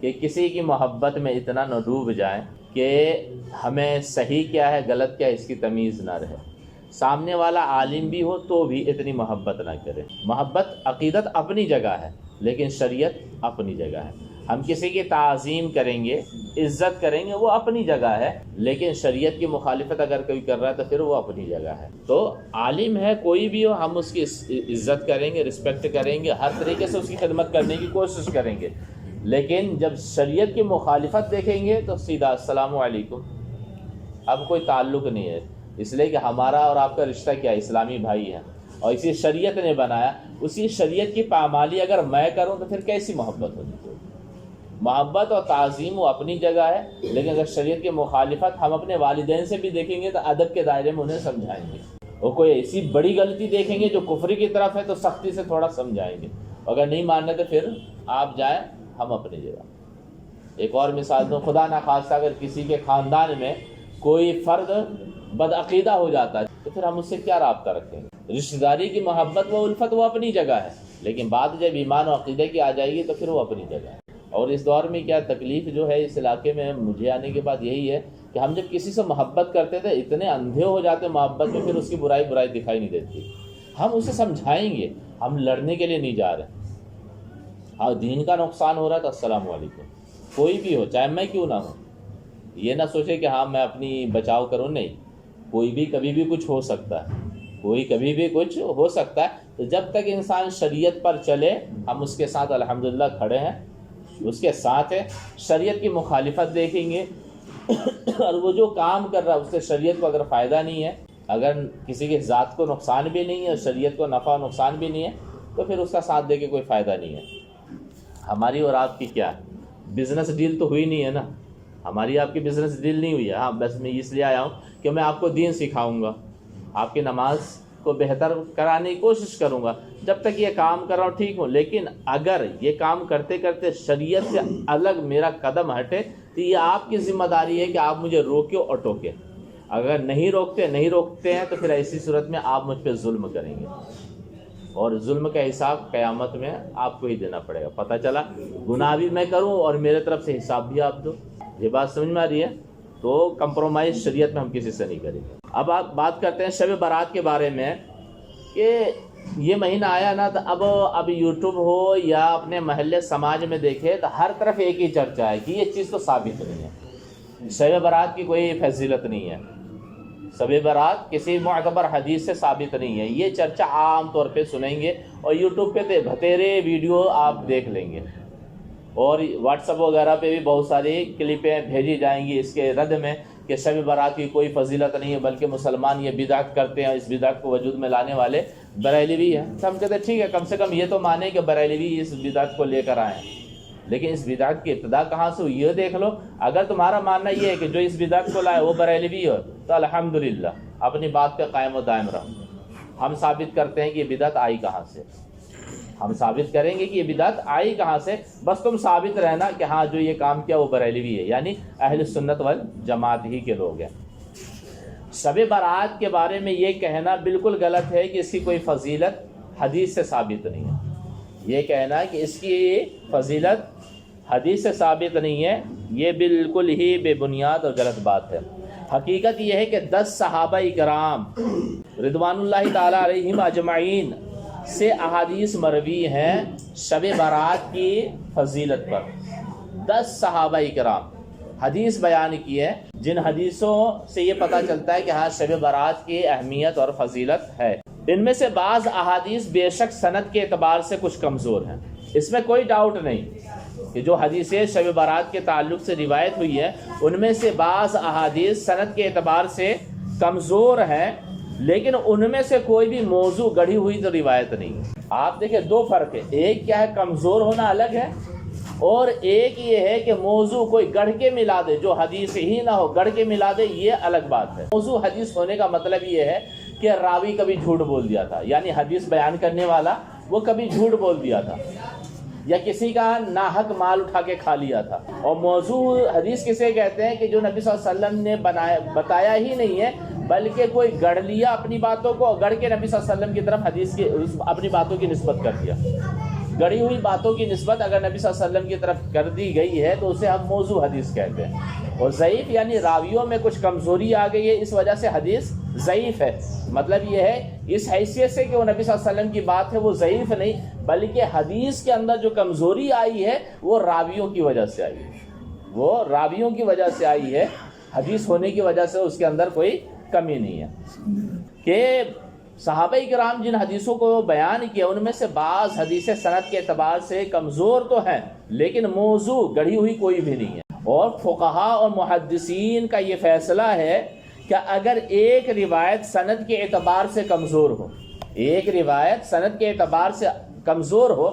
کہ کسی کی محبت میں اتنا نہ ڈوب جائیں کہ ہمیں صحیح کیا ہے غلط کیا ہے اس کی تمیز نہ رہے. سامنے والا عالم بھی ہو تو بھی اتنی محبت نہ کرے. محبت عقیدت اپنی جگہ ہے لیکن شریعت اپنی جگہ ہے. ہم کسی کی تعظیم کریں گے، عزت کریں گے، وہ اپنی جگہ ہے، لیکن شریعت کی مخالفت اگر کوئی کر رہا ہے تو پھر وہ اپنی جگہ ہے. تو عالم ہے کوئی بھی ہو، ہم اس کی عزت کریں گے، رسپیکٹ کریں گے، ہر طریقے سے اس کی خدمت کرنے کی کوشش کریں گے. لیکن جب شریعت کی مخالفت دیکھیں گے تو سیدھا السلام علیکم. اب کوئی تعلق نہیں ہے، اس لیے کہ ہمارا اور آپ کا رشتہ کیا ہے؟ اسلامی بھائی ہیں، اور اسی شریعت نے بنایا. اسی شریعت کی پامالی اگر میں کروں تو پھر کیسی محبت ہوگی؟ محبت اور تعظیم وہ اپنی جگہ ہے، لیکن اگر شریعت کی مخالفت ہم اپنے والدین سے بھی دیکھیں گے تو ادب کے دائرے میں انہیں سمجھائیں گے. اور کوئی ایسی بڑی غلطی دیکھیں گے جو کفر کی طرف ہے تو سختی سے تھوڑا سمجھائیں گے. اگر نہیں ماننے تو پھر آپ جائیں، ہم اپنی جگہ. ایک اور مثال دوں، خدا نخواستہ اگر کسی کے خاندان میں کوئی فرد بدعقیدہ ہو جاتا ہے تو پھر ہم اس سے کیا رابطہ رکھیں گے؟ رشتہ داری کی محبت و الفت وہ اپنی جگہ ہے، لیکن بات جب ایمان و عقیدے کی آ جائے گی تو پھر وہ اپنی جگہ ہے. اور اس دور میں کیا تکلیف جو ہے اس علاقے میں مجھے آنے کے بعد یہی ہے کہ ہم جب کسی سے محبت کرتے تھے اتنے اندھے ہو جاتے محبت میں، پھر اس کی برائی دکھائی نہیں دیتی. ہم اسے سمجھائیں گے، ہم لڑنے کے لیے نہیں جا رہے. ہاں دین کا نقصان ہو رہا ہے تو السلام علیکم. کوئی بھی ہو، چاہے میں کیوں نہ ہوں. یہ نہ سوچے کہ ہاں میں اپنی بچاؤ کروں، نہیں. کوئی بھی کبھی بھی کچھ ہو سکتا ہے، کوئی کبھی بھی کچھ ہو سکتا ہے. تو جب تک انسان شریعت پر چلے ہم اس کے ساتھ الحمدللہ کھڑے ہیں، اس کے ساتھ ہے. شریعت کی مخالفت دیکھیں گے اور وہ جو کام کر رہا ہے اس سے شریعت کو اگر فائدہ نہیں ہے، اگر کسی کے ذات کو نقصان بھی نہیں ہے اور شریعت کو نفع و نقصان بھی نہیں ہے، تو پھر اس کا ساتھ دے کے کوئی فائدہ نہیں ہے. ہماری اور آپ کی کیا ہے؟ بزنس ڈیل تو ہوئی نہیں ہے نا. ہماری آپ کی بزنس ڈیل نہیں ہوئی ہے. ہاں بس میں اس لیے آیا ہوں کہ میں آپ کو دین سکھاؤں گا، آپ کی نماز کو بہتر کرانے کی کوشش کروں گا. جب تک یہ کام کر رہا ہوں ٹھیک ہوں، لیکن اگر یہ کام کرتے کرتے شریعت سے الگ میرا قدم ہٹے تو یہ آپ کی ذمہ داری ہے کہ آپ مجھے روکیں اور ٹوکیں. اگر نہیں روکتے ہیں تو پھر ایسی صورت میں آپ مجھ پہ ظلم کریں گے، اور ظلم کا حساب قیامت میں آپ کو ہی دینا پڑے گا. پتہ چلا گناہ بھی میں کروں اور میرے طرف سے حساب بھی آپ دو. یہ بات سمجھ میں آ رہی ہے؟ تو کمپرومائز شریعت میں ہم کسی سے نہیں کریں گے. اب آپ بات کرتے ہیں شب برات کے بارے میں کہ یہ مہینہ آیا نا تو اب یوٹیوب ہو یا اپنے محلے سماج میں دیکھے تو ہر طرف ایک ہی چرچا ہے کہ یہ چیز تو ثابت نہیں ہے. شب برات کی کوئی فضیلت نہیں ہے، شب برات کسی معتبر حدیث سے ثابت نہیں ہے. یہ چرچا عام طور پہ سنیں گے اور یوٹیوب پہ بھتیرے ویڈیو آپ دیکھ لیں گے، اور واٹس ایپ وغیرہ پہ بھی بہت ساری کلپیں بھیجی جائیں گی اس کے رد میں کہ شب برات کی کوئی فضیلت نہیں ہے، بلکہ مسلمان یہ بدعت کرتے ہیں. اس بدعت کو وجود میں لانے والے بریلوی ہیں. تو ہم کہتے ہیں ٹھیک ہے، کم سے کم یہ تو مانیں کہ بریلوی اس بدعت کو لے کر آئے ہیں. لیکن اس بدعت کی ابتدا کہاں سے ہوئی یہ دیکھ لو. اگر تمہارا ماننا یہ ہے کہ جو اس بدعت کو لائے وہ بریلوی ہو تو الحمدللہ اپنی بات پہ قائم و دائم رہو. ہم ثابت کرتے ہیں کہ یہ بدعت آئی کہاں سے. ہم ثابت کریں گے کہ یہ بدعت آئی کہاں سے، بس تم ثابت رہنا کہ ہاں جو یہ کام کیا وہ بریلوی ہے، یعنی اہل سنت والجماعت ہی کے لوگ ہیں. شب برات کے بارے میں یہ کہنا بالکل غلط ہے کہ اس کی کوئی فضیلت حدیث سے ثابت نہیں ہے. یہ کہنا کہ اس کی فضیلت حدیث سے ثابت نہیں ہے، یہ بالکل ہی بے بنیاد اور غلط بات ہے. حقیقت یہ ہے کہ 10 صحابہ کرام رضوان اللہ تعالی علیہم اجمعین سے احادیث مروی ہیں شب برات کی فضیلت پر. 10 صحابہ کرام حدیث بیان کی ہے جن حدیثوں سے یہ پتہ چلتا ہے کہ ہاں شب برات کی اہمیت اور فضیلت ہے. ان میں سے بعض احادیث بے شک سند کے اعتبار سے کچھ کمزور ہیں، اس میں کوئی ڈاؤٹ نہیں کہ جو حدیثیں شب برات کے تعلق سے روایت ہوئی ہے ان میں سے بعض احادیث سند کے اعتبار سے کمزور ہیں، لیکن ان میں سے کوئی بھی موضوع گڑھی ہوئی تو روایت نہیں. آپ دیکھیں دو فرق ہے، ایک کیا ہے کمزور ہونا الگ ہے، اور ایک یہ ہے کہ موضوع کوئی گڑھ کے ملا دے، جو حدیث ہی نہ ہو گڑھ کے ملا دے، یہ الگ بات ہے. موضوع حدیث ہونے کا مطلب یہ ہے کہ راوی کبھی جھوٹ بول دیا تھا، یعنی حدیث بیان کرنے والا وہ کبھی جھوٹ بول دیا تھا یا کسی کا ناحق مال اٹھا کے کھا لیا تھا. اور موضوع حدیث کسے کہتے ہیں کہ جو نبی صلی اللہ علیہ وسلم نے بتایا ہی نہیں ہے، بلکہ کوئی گڑھ لیا اپنی باتوں کو، گڑھ کے نبی صلی اللہ علیہ وسلم کی طرف حدیث کی اپنی باتوں کی نسبت کر دیا. گڑھی ہوئی باتوں کی نسبت اگر نبی صلی اللہ علیہ وسلم کی طرف کر دی گئی ہے تو اسے ہم موضوع حدیث کہتے ہیں. اور ضعیف یعنی راویوں میں کچھ کمزوری آ گئی ہے، اس وجہ سے حدیث ضعیف ہے. مطلب یہ ہے اس حیثیت سے کہ وہ نبی صلی اللہ علیہ وسلم کی بات ہے، وہ ضعیف نہیں، بلکہ حدیث کے اندر جو کمزوری آئی ہے وہ راویوں کی وجہ سے آئی ہے، وہ راویوں کی وجہ سے آئی ہے. حدیث ہونے کی وجہ سے اس کے اندر کوئی کمی نہیں ہے. کہ صحابہ کرام جن حدیثوں کو بیان کیا ان میں سے بعض حدیثیں سند کے اعتبار سے کمزور تو ہیں لیکن موضوع گڑھی ہوئی کوئی بھی نہیں ہے. اور فقہاء اور محدثین کا یہ فیصلہ ہے کہ اگر ایک روایت سند کے اعتبار سے کمزور ہو، ایک روایت سند کے اعتبار سے کمزور ہو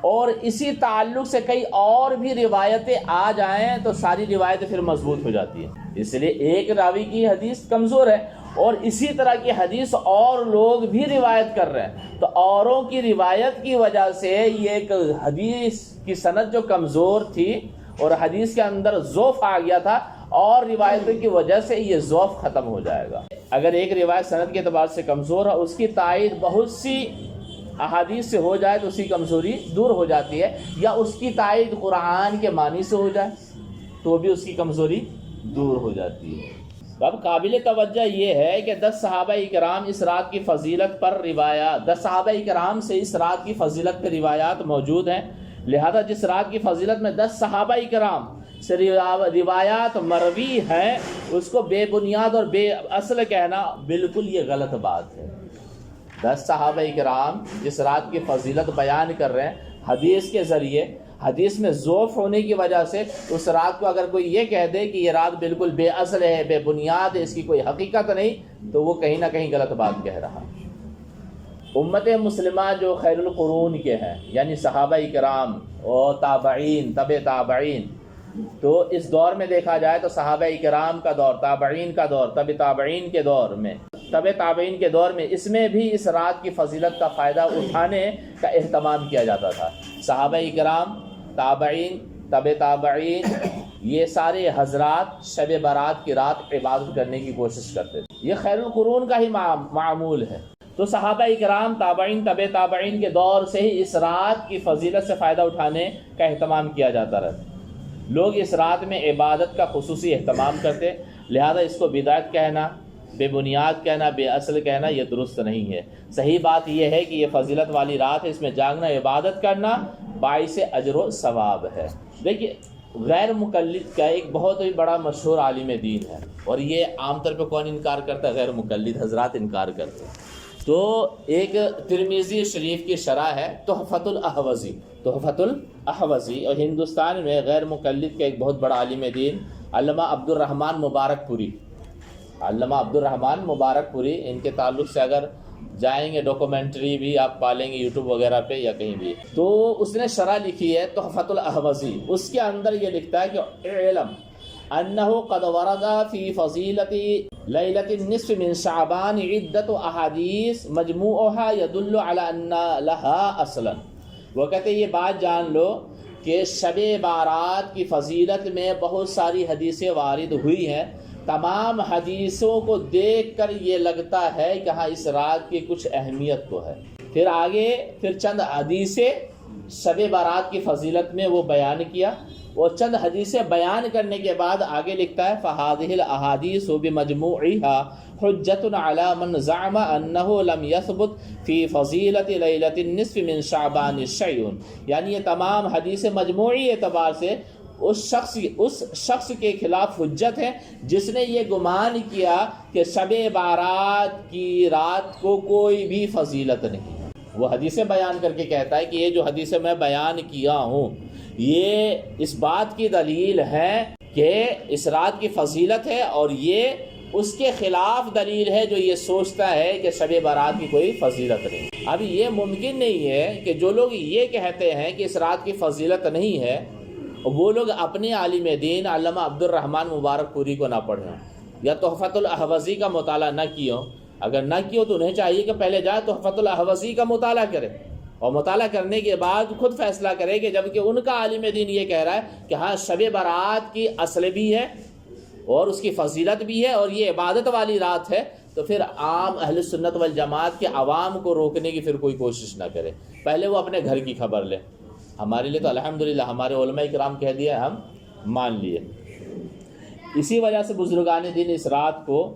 اور اسی تعلق سے کئی اور بھی روایتیں آ جائیں تو ساری روایتیں پھر مضبوط ہو جاتی ہیں. اس لیے ایک راوی کی حدیث کمزور ہے اور اسی طرح کی حدیث اور لوگ بھی روایت کر رہے ہیں تو اوروں کی روایت کی وجہ سے یہ ایک حدیث کی سند جو کمزور تھی اور حدیث کے اندر ضعف آ گیا تھا اور روایتوں کی وجہ سے یہ ضعف ختم ہو جائے گا. اگر ایک روایت سند کے اعتبار سے کمزور ہے، اس کی تائید بہت سی احادیث سے ہو جائے تو اس کی کمزوری دور ہو جاتی ہے، یا اس کی تائید قرآن کے معنی سے ہو جائے تو بھی اس کی کمزوری دور ہو جاتی ہے. اب قابل توجہ یہ ہے کہ 10 صحابہ کرام اس رات کی فضیلت پر روایات 10 صحابہ کرام سے اس رات کی فضیلت پر روایات موجود ہیں. لہذا جس رات کی فضیلت میں 10 صحابہ کرام سے روایات مروی ہیں اس کو بے بنیاد اور بے اصل کہنا بالکل یہ غلط بات ہے. 10 صحابہ کرام جس رات کی فضیلت بیان کر رہے ہیں حدیث کے ذریعے، حدیث میں ضعف ہونے کی وجہ سے اس رات کو اگر کوئی یہ کہہ دے کہ یہ رات بالکل بے اصل ہے، بے بنیاد ہے، اس کی کوئی حقیقت نہیں، تو وہ کہیں نہ کہیں غلط بات کہہ رہا. امت مسلمہ جو خیر القرون کے ہیں یعنی صحابہ کرام اور تابعین، طبع تابعین، تو اس دور میں دیکھا جائے تو صحابہ کرام کا دور، تابعین کا دور، طبع تابعین کے دور میں، طبع تابعین کے دور میں اس میں بھی اس رات کی فضیلت کا فائدہ اٹھانے کا اہتمام کیا جاتا تھا. صحابہ کرام، تابعین، طبع تابعین، یہ سارے حضرات شب برات کی رات عبادت کرنے کی کوشش کرتے تھے. یہ خیر القرون کا ہی معمول ہے. تو صحابہ کرام، تابعین، طبع تابعین کے دور سے ہی اس رات کی فضیلت سے فائدہ اٹھانے کا اہتمام کیا جاتا رہا. لوگ اس رات میں عبادت کا خصوصی اہتمام کرتے، لہذا اس کو بدعت کہنا، بے بنیاد کہنا، بے اصل کہنا یہ درست نہیں ہے. صحیح بات یہ ہے کہ یہ فضیلت والی رات ہے، اس میں جاگنا، عبادت کرنا باعث اجر و ثواب ہے. دیکھیے غیر مقلد کا ایک بہت ہی بڑا مشہور عالم دین ہے اور یہ عام طور پہ کون انکار کرتا ہے؟ غیر مقلد حضرات انکار کرتے ہیں. تو ایک ترمذی شریف کی شرح ہے تحفۃ الاحوذی، تحفۃ الاحوذی، اور ہندوستان میں غیر مقلد کا ایک بہت بڑا عالم دین علامہ عبد الرحمن مبارک پوری، علامہ عبد الرحمن مبارک پوری، ان کے تعلق سے اگر جائیں گے ڈاکومنٹری بھی آپ پالیں گے یوٹیوب وغیرہ پہ یا کہیں بھی، تو اس نے شرح لکھی ہے تحفۃ الاحوذی. اس کے اندر یہ لکھتا ہے کہ علم انه قد ورد في فضيلة ليلة النصف من شعبان عدة احاديث مجموعها يدل على ان لها اصلا. وہ کہتے یہ بات جان لو کہ شب بارات کی فضیلت میں بہت ساری حدیثیں وارد ہوئی ہیں، تمام حدیثوں کو دیکھ کر یہ لگتا ہے کہ ہاں اس رات کی کچھ اہمیت تو ہے. پھر آگے چند حدیثیں شب بارات کی فضیلت میں وہ بیان کیا اور چند حدیثیں بیان کرنے کے بعد آگے لکھتا ہے فَهَذِهِ الْأَحَادِيثُ بِمَجْمُوعِهَا حُجَّةٌ عَلَى مَنْ زَعَمَ أَنَّهُ لَمْ يَثْبُتْ فِي فَضِيلَةِ لَيْلَةِ النِّصْفِ مِنْ شَعْبَانِ شَيْءٌ. یعنی یہ تمام حدیثیں مجموعی اعتبار سے اس شخص کے خلاف حجت ہے جس نے یہ گمان کیا کہ شب بارات کی رات کو کوئی بھی فضیلت نہیں. وہ حدیثیں بیان کر کے کہتا ہے کہ یہ جو حدیثیں میں بیان کیا ہوں یہ اس بات کی دلیل ہے کہ اس رات کی فضیلت ہے، اور یہ اس کے خلاف دلیل ہے جو یہ سوچتا ہے کہ شب بارات کی کوئی فضیلت نہیں. اب یہ ممکن نہیں ہے کہ جو لوگ یہ کہتے ہیں کہ اس رات کی فضیلت نہیں ہے وہ لوگ اپنے عالم دین علامہ عبد الرحمن مبارک پوری کو نہ پڑھیں یا تحفۃ الاحوذی کا مطالعہ نہ کیوں. اگر نہ کیوں تو انہیں چاہیے کہ پہلے جائے تحفۃ الاحوذی کا مطالعہ کرے اور مطالعہ کرنے کے بعد خود فیصلہ کرے کہ جبکہ ان کا عالم دین یہ کہہ رہا ہے کہ ہاں شب برات کی اصل بھی ہے اور اس کی فضیلت بھی ہے اور یہ عبادت والی رات ہے، تو پھر عام اہل سنت والجماعت کے عوام کو روکنے کی پھر کوئی کوشش نہ کرے. پہلے وہ اپنے گھر کی خبر لے. ہمارے لیے تو الحمدللہ ہمارے علماء کرام کہہ دیا، ہم مان لیے. اسی وجہ سے بزرگان دین اس رات کو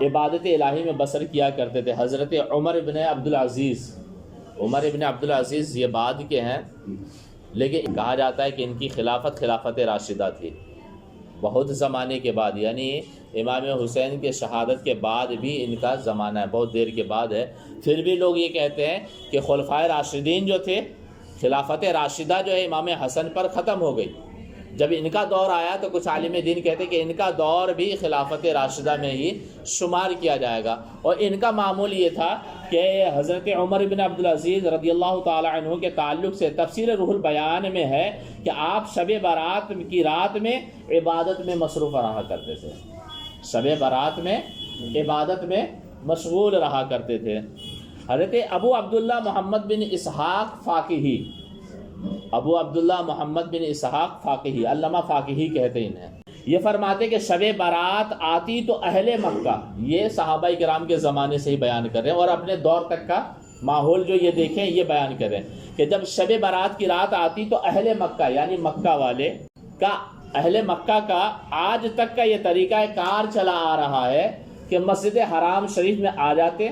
عبادت الہی میں بسر کیا کرتے تھے. حضرت عمر ابن عبدالعزیز یہ بعد کے ہیں، لیکن کہا جاتا ہے کہ ان کی خلافت راشدہ تھی. بہت زمانے کے بعد، یعنی امام حسین کے شہادت کے بعد بھی ان کا زمانہ ہے، بہت دیر کے بعد ہے. پھر بھی لوگ یہ کہتے ہیں کہ خلفائے راشدین جو تھے، خلافت راشدہ جو ہے امام حسن پر ختم ہو گئی. جب ان کا دور آیا تو کچھ عالم دین کہتے ہیں کہ ان کا دور بھی خلافت راشدہ میں ہی شمار کیا جائے گا. اور ان کا معمول یہ تھا کہ حضرت عمر بن عبدالعزیز رضی اللہ تعالی عنہ کے تعلق سے تفسیر روح البیان میں ہے کہ آپ شب برات کی رات میں عبادت میں مصروف رہا کرتے تھے. شب برات میں عبادت میں مشغول رہا کرتے تھے. حضرت ابو عبداللہ محمد بن اسحاق فاقہی، علامہ فاقہی کہتے ہیں انہیں، یہ فرماتے کہ شب برات آتی تو اہل مکہ، یہ صحابہ کرام کے زمانے سے ہی بیان کر رہے ہیں اور اپنے دور تک کا ماحول جو یہ دیکھیں یہ بیان کریں کہ جب شب برات کی رات آتی تو اہل مکہ یعنی مکہ والے کا، اہل مکہ کا آج تک کا یہ طریقہ کار چلا آ رہا ہے کہ مسجد حرام شریف میں آ جاتے،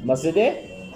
مسجد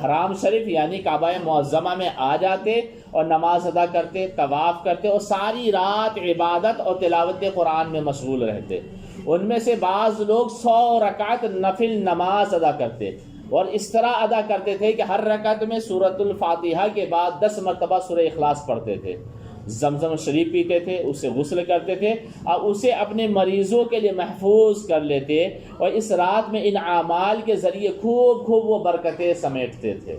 حرام شریف یعنی کعبہ معظمہ میں آ جاتے اور نماز ادا کرتے، طواف کرتے اور ساری رات عبادت اور تلاوت قرآن میں مشغول رہتے. ان میں سے بعض لوگ 100 رکعت نفل نماز ادا کرتے اور اس طرح ادا کرتے تھے کہ ہر رکعت میں سورۃ الفاتحہ کے بعد 10 مرتبہ سورہ اخلاص پڑھتے تھے. زمزم شریف پیتے تھے، اس سے غسل کرتے تھے اور اسے اپنے مریضوں کے لیے محفوظ کر لیتے اور اس رات میں ان اعمال کے ذریعے خوب وہ برکتیں سمیٹتے تھے.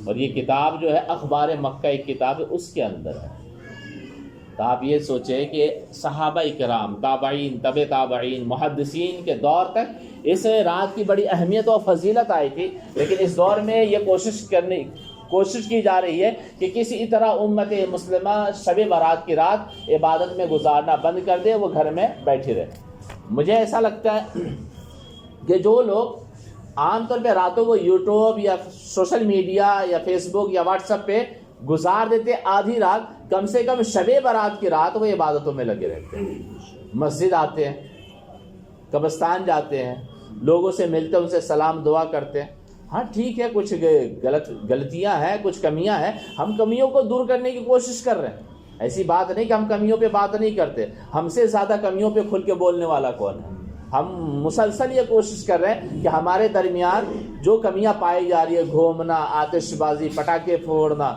اور یہ کتاب جو ہے اخبار مکہ ایک کتاب ہے، اس کے اندر ہے. تو آپ یہ سوچیں کہ صحابہ کرام، تابعین، تبع تابعین، محدثین کے دور تک اس رات کی بڑی اہمیت اور فضیلت آئی تھی، لیکن اس دور میں یہ کوشش کی جا رہی ہے کہ کسی طرح امت مسلمہ شب برات کی رات عبادت میں گزارنا بند کر دے، وہ گھر میں بیٹھی رہے. مجھے ایسا لگتا ہے کہ جو لوگ عام طور پہ راتوں کو یوٹیوب یا سوشل میڈیا یا فیس بک یا واٹس ایپ پہ گزار دیتے آدھی رات، کم سے کم شب برات کی رات وہ عبادتوں میں لگے رہتے ہیں. مسجد آتے ہیں، قبرستان جاتے ہیں، لوگوں سے ملتے ہیں، ان سے سلام دعا کرتے ہیں. ہاں ٹھیک ہے، کچھ غلطیاں ہیں، کچھ کمیاں ہیں، ہم کمیوں کو دور کرنے کی کوشش کر رہے ہیں. ایسی بات نہیں کہ ہم کمیوں پہ بات نہیں کرتے، ہم سے زیادہ کمیوں پہ کھل کے بولنے والا کون ہے. ہم مسلسل یہ کوشش کر رہے ہیں کہ ہمارے درمیان جو کمیاں پائی جا رہی ہے، گھومنا، آتش بازی، پٹاخے پھوڑنا،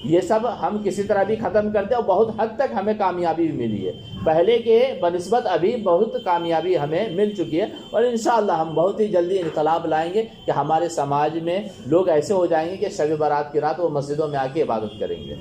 یہ سب ہم کسی طرح بھی ختم کرتے ہیں اور بہت حد تک ہمیں کامیابی ملی ہے. پہلے کے بنسبت ابھی بہت کامیابی ہمیں مل چکی ہے اور انشاءاللہ ہم بہت ہی جلدی انقلاب لائیں گے کہ ہمارے سماج میں لوگ ایسے ہو جائیں گے کہ شب برات کی رات وہ مسجدوں میں آ کے عبادت کریں گے.